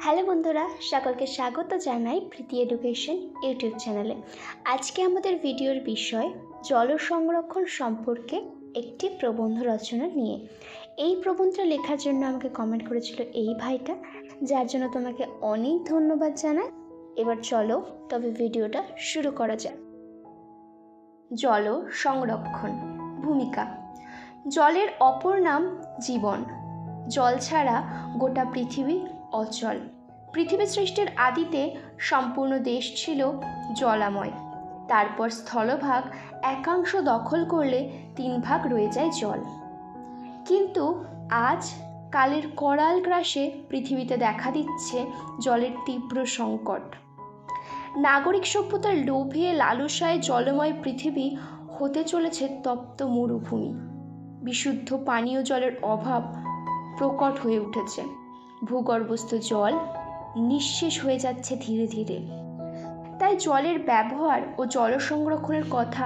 Hello বন্ধুরা, সকলকে স্বাগত জানাই প্রীতি এডুকেশন ইউটিউব চ্যানেলে। আজকে আমাদের ভিডিওর বিষয় জল সংরক্ষণ সম্পর্কে একটি প্রবন্ধ রচনা নিয়ে। এই প্রবন্ধটা লেখার জন্য আমাকে কমেন্ট করেছিল এই ভাইটা, যার জন্য তোমাকে অনেক ধন্যবাদ জানাই। এবার চলো তবে ভিডিওটা শুরু করা যাক। জল সংরক্ষণ ভূমিকা। জলের অপর নাম জীবন। জল ছাড়া গোটা পৃথিবী অচল। পৃথিবী সৃষ্টির আদিতে সম্পূর্ণ দেশ ছিল জলাময়। তারপর স্থলভাগ একাংশ দখল করলে 3 ভাগ রয়ে যায় জল। কিন্তু আজ কালের করাল গ্রাসে পৃথিবীতে দেখা দিচ্ছে জলের তীব্র সংকট। নাগরিক সভ্যতার লোভে লালসায় জলময় পৃথিবী হতে চলেছে তপ্ত মরুভূমি। বিশুদ্ধ পানীয় জলের অভাব প্রকট হয়ে উঠেছে। ভূগর্ভস্থ জল নিঃশেষ হয়ে যাচ্ছে ধীরে ধীরে। তাই জলের ব্যবহার ও জল সংরক্ষণের কথা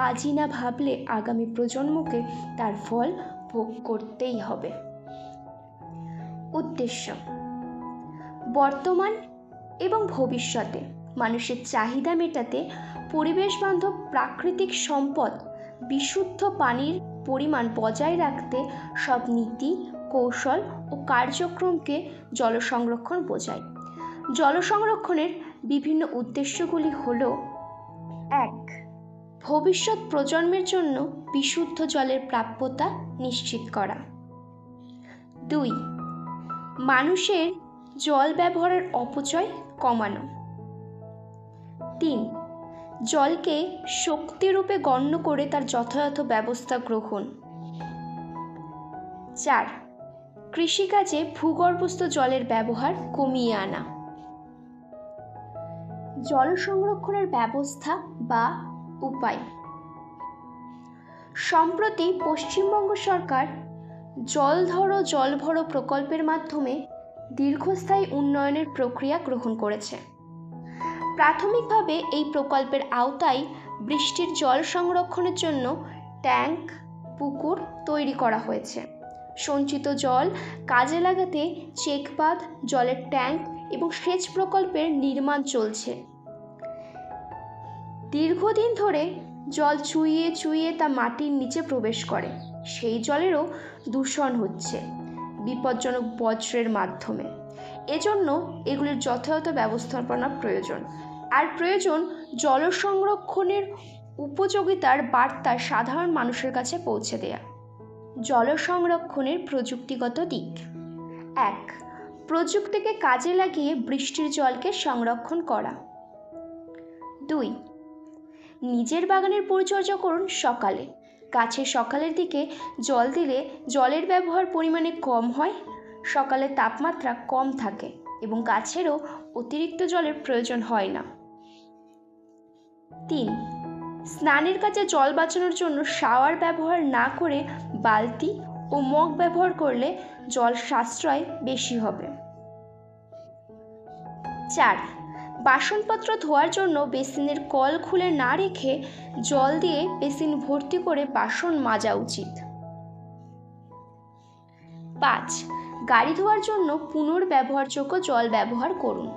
আজই না ভাবলে আগামী প্রজন্মকে তার ফল ভোগ করতেই হবে। উদ্দেশ্য: বর্তমান এবং ভবিষ্যতে মানুষের চাহিদা মেটাতে পরিবেশ বান্ধব প্রাকৃতিক সম্পদ বিশুদ্ধ পানির পরিমাণ বজায় রাখতে সব নীতি, কৌশল ও কার্যক্রমকে জল সংরক্ষণ বোঝায়। জল সংরক্ষণের বিভিন্ন উদ্দেশ্যগুলি হল: 1. ভবিষ্যৎ প্রজন্মের জন্য বিশুদ্ধ জলের প্রাপ্যতা নিশ্চিত করা। 2. মানুষের জল ব্যবহারের অপচয় কমানো। 3. জলকে শক্তিরূপে গণ্য করে তার যথাযথ ব্যবস্থা গ্রহণ। 4. কৃষিকাজে ভূগর্ভস্থ জলের ব্যবহার কমিয়ে আনা। জল সংরক্ষণের ব্যবস্থা বা উপায়। সম্প্রতি পশ্চিমবঙ্গ সরকার জল ধরো জল ভরো প্রকল্পের মাধ্যমে দীর্ঘস্থায়ী উন্নয়নের প্রক্রিয়া গ্রহণ করেছে। প্রাথমিকভাবে এই প্রকল্পের আওতায় বৃষ্টির জল সংরক্ষণের জন্য ট্যাঙ্ক, পুকুর তৈরি করা হয়েছে। সঞ্চিত জল কাজে লাগাতে চেকবাঁধ, জলের ট্যাঙ্ক এবং সেচ প্রকল্পের নির্মাণ চলছে। দীর্ঘদিন ধরে জল চুইয়ে চুইয়ে তা মাটির নিচে প্রবেশ করে। সেই জলেরও দূষণ হচ্ছে বিপজ্জনক বজ্রের মাধ্যমে। এজন্য এগুলির যথাযথ ব্যবস্থাপনা প্রয়োজন। আর প্রয়োজন জল সংরক্ষণের উপযোগিতার বার্তা সাধারণ মানুষের কাছে পৌঁছে দেয়া। জল সংরক্ষণের প্রযুক্তিগত দিক। 1. প্রযুক্তিকে কাজে লাগিয়ে বৃষ্টির জলকে সংরক্ষণ করা। 2. নিজের বাগানের পরিচর্যা করুন সকালে। গাছে সকালের দিকে জল দিলে জলের ব্যবহার পরিমাণে কম হয়, সকালে তাপমাত্রা কম থাকে এবং গাছেরও অতিরিক্ত জলের প্রয়োজন হয় না। 3. স্নানের কাজে জল বাঁচানোর জন্য শাওয়ার ব্যবহার না করে বালতি ও মগ ব্যবহার করলে জল সাশ্রয় বেশি হবে। 4. বাসনপত্র ধোয়ার জন্য বেসিনের কল খুলে না রেখে জল দিয়ে বেসিন ভর্তি করে বাসন মাজা উচিত। 5. গাড়ি ধোয়ার জন্য পুনর্ব্যবহারযোগ্য জল ব্যবহার করুন।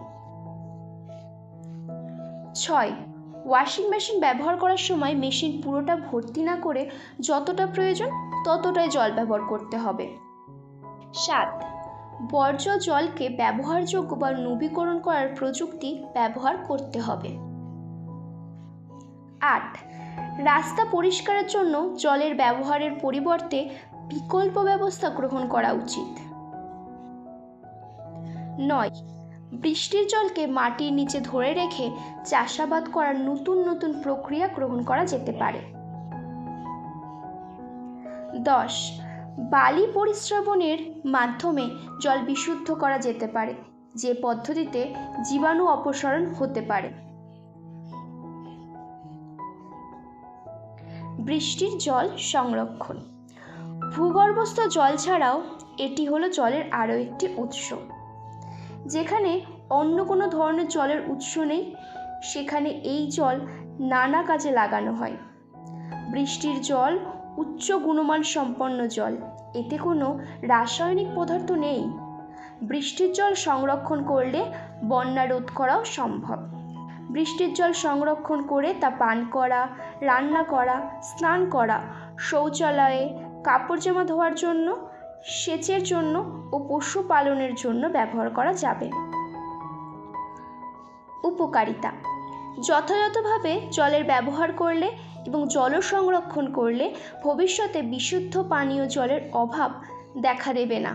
6. ওয়াশিং মেশিন ব্যবহার করার সময় মেশিন পুরোটা ভর্তি না করে যতটা প্রয়োজন ততটাই জল ব্যবহার করতে হবে। 7. বর্জ্য জলকে ব্যবহারযোগ্য বা নবীকরণ করার প্রযুক্তি ব্যবহার করতে হবে। 8. রাস্তা পরিষ্কারের জন্য জলের ব্যবহারের পরিবর্তে বিকল্প ব্যবস্থা গ্রহণ করা উচিত। 9. বৃষ্টির জলকে মাটির নিচে ধরে রেখে চাষাবাদ করার নতুন নতুন প্রক্রিয়া গ্রহণ করা যেতে পারে। 10. বালি পরিস্রবণের মাধ্যমে জল বিশুদ্ধ করা যেতে পারে, যে পদ্ধতিতে জীবাণু অপসারণ হতে পারে। বৃষ্টির জল সংরক্ষণ। ভূগর্ভস্থ জল ছাড়াও এটি হলো জলের আরও একটি উৎস। যেখানে অন্য কোনো ধরনের জলের উৎস নেই, সেখানে এই জল নানা কাজে লাগানো হয়। বৃষ্টির জল উচ্চ গুণমান সম্পন্ন জল। এতে কোনো রাসায়নিক পদার্থ নেই। বৃষ্টির জল সংরক্ষণ করলে বন্যা রোধ করাও সম্ভব। বৃষ্টির জল সংরক্ষণ করে তা পান করা, রান্না করা, স্নান করা, শৌচালয়ে, কাপড় জামা ধোয়ার জন্য, সেচের জন্য ও পশুপালনের জন্য ব্যবহার করা যাবে। উপকারিতা: যথাযথভাবে জলের ব্যবহার করলে এবং জল সংরক্ষণ করলে ভবিষ্যতে বিশুদ্ধ পানীয় জলের অভাব দেখা দেবে না।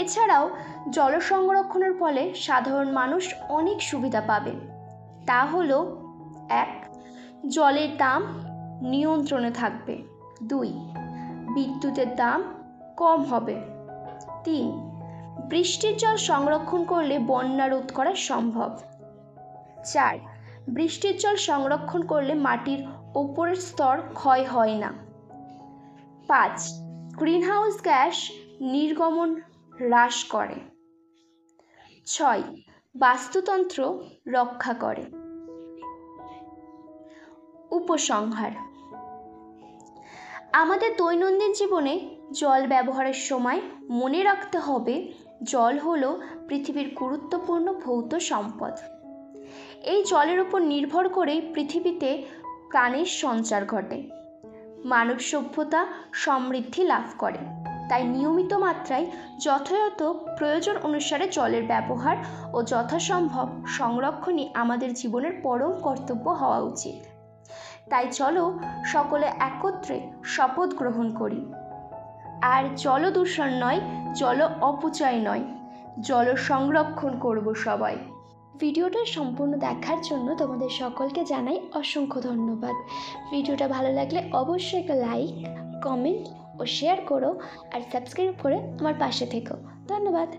এছাড়াও জল সংরক্ষণের ফলে সাধারণ মানুষ অনেক সুবিধা পাবে। তা হলো: 1. জলের দাম নিয়ন্ত্রণে থাকবে। 2. বিদ্যুতের দাম কম হবে। 3. বৃষ্টির জল সংরক্ষণ করলে বন্যা রোধ করা সম্ভব। 4. বৃষ্টির জল সংরক্ষণ করলে মাটির ওপরের স্তর ক্ষয় হয় না। 5. গ্রিনহাউস গ্যাস নির্গমন হ্রাস করে। 6. বাস্তুতন্ত্র রক্ষা করে। উপসংহার: আমাদের দৈনন্দিন জীবনে জল ব্যবহারের সময় মনে রাখতে হবে, জল হলো পৃথিবীর গুরুত্বপূর্ণ ভৌত সম্পদ। এই জলের উপর নির্ভর করেই পৃথিবীতে প্রাণের সঞ্চার ঘটে, মানব সভ্যতা সমৃদ্ধি লাভ করে। তাই নিয়মিত মাত্রায় যথাযথ প্রয়োজন অনুসারে জলের ব্যবহার ও যথাসম্ভব সংরক্ষণই আমাদের জীবনের পরম কর্তব্য হওয়া উচিত। তাই চলো সকলে একত্রে শপথ গ্রহণ করি। আর জল দূষণ নয়, জল অপচয় নয়, জল সংরক্ষণ করব সবাই। ভিডিওটা সম্পূর্ণ দেখার জন্য তোমাদের সকলকে জানাই অসংখ্য ধন্যবাদ। ভিডিওটা ভালো লাগলে অবশ্যই একটা লাইক, কমেন্ট ও শেয়ার করো, আর সাবস্ক্রাইব করে আমার পাশে থেকো। ধন্যবাদ।